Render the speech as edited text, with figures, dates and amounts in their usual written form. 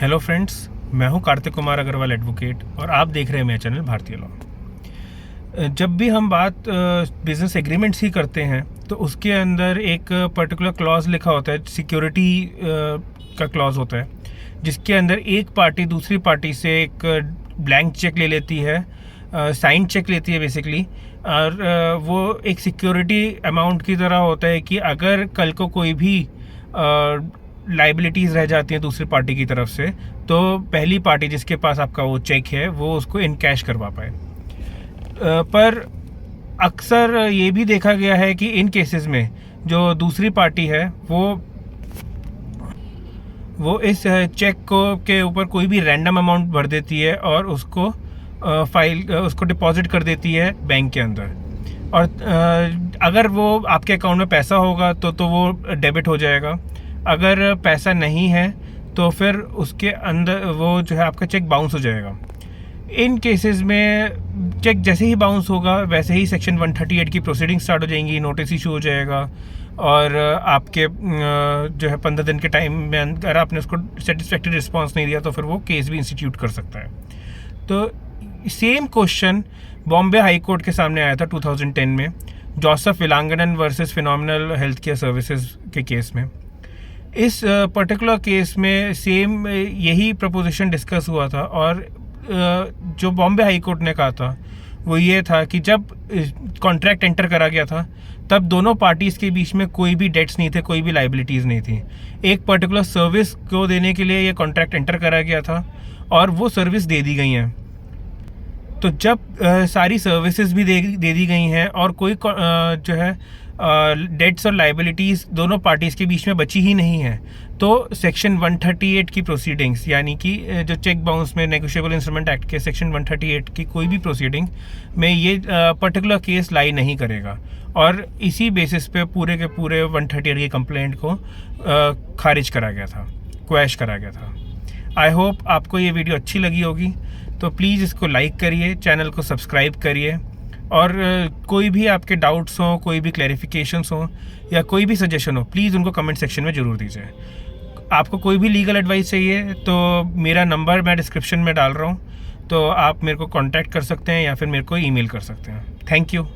Hello friends, मैं हूं Kartik Kumar Agarwal advocate और आप देख रहे हैं मेरा चैनल भारतीय लॉ। जब भी हम बात बिजनेस एग्रीमेंट्स ही करते हैं तो उसके अंदर एक पर्टिकुलर क्लॉज लिखा होता है, सिक्योरिटी का क्लॉज होता है, जिसके अंदर एक पार्टी दूसरी पार्टी से एक ब्लैंक चेक ले लेती है, साइन चेक लेती है बेसिकली, और वो एक सिक्योरिटी अमाउंट की तरह होता है कि अगर कल को कोई भी लाइबिलिटीज़ रह जाती हैं दूसरी पार्टी की तरफ से, तो पहली पार्टी जिसके पास आपका वो चेक है वो उसको इन कैश करवा पाए। पर अक्सर ये भी देखा गया है कि इन केसेस में जो दूसरी पार्टी है वो इस चेक को के ऊपर कोई भी रैंडम अमाउंट भर देती है और उसको उसको डिपॉजिट कर देती है बैंक के अंदर। और अगर वो आपके अकाउंट में पैसा होगा तो वो डेबिट हो जाएगा, अगर पैसा नहीं है तो फिर उसके अंदर वो जो है आपका चेक बाउंस हो जाएगा। इन केसेस में चेक जैसे ही बाउंस होगा वैसे ही सेक्शन 138 की प्रोसीडिंग स्टार्ट हो जाएंगी, नोटिस इशू हो जाएगा और आपके जो है 15 दिन के टाइम में अगर आपने उसको सेटिस्फैक्टरी रिस्पांस नहीं दिया तो फिर वो केस भी इंस्टीट्यूट कर सकता है। तो same question Bombay high court के सामने आया था 2010 में, Joseph Vilanganan versus phenomenal health care services के केस में। इस पर्टिकुलर केस में सेम यही प्रपोजिशन डिस्कस हुआ था और जो बॉम्बे हाई कोर्ट ने कहा था वो ये था कि जब कॉन्ट्रैक्ट एंटर करा गया था तब दोनों पार्टीज़ के बीच में कोई भी डेट्स नहीं थे, कोई भी लाइबिलिटीज़ नहीं थी। एक पर्टिकुलर सर्विस को देने के लिए ये कॉन्ट्रैक्ट एंटर करा गया था और वो सर्विस दे दी गई हैं। तो जब सारी सर्विसेज भी दे दी गई हैं और कोई जो है डेट्स और लाइबिलिटीज़ दोनों पार्टीज़ के बीच में बची ही नहीं है, तो सेक्शन 138 की प्रोसीडिंग्स, यानी कि जो चेक बाउंस में नेगोशिएबल इंस्ट्रूमेंट एक्ट के सेक्शन 138 की कोई भी प्रोसीडिंग में ये पर्टिकुलर केस लाई नहीं करेगा और इसी बेसिस पे पूरे के पूरे 138 की कंप्लेंट को खारिज करा गया था, क्वैश करा गया था। आई होप आपको ये वीडियो अच्छी लगी होगी, तो प्लीज़ इसको लाइक करिए, चैनल को सब्सक्राइब करिए और कोई भी आपके डाउट्स हों, कोई भी क्लैरिफिकेशंस हों या कोई भी सजेशन हो, प्लीज़ उनको कमेंट सेक्शन में ज़रूर दीजिए। आपको कोई भी लीगल एडवाइस चाहिए तो मेरा नंबर मैं डिस्क्रिप्शन में डाल रहा हूँ, तो आप मेरे को कांटेक्ट कर सकते हैं या फिर मेरे को ईमेल कर सकते हैं। Thank you.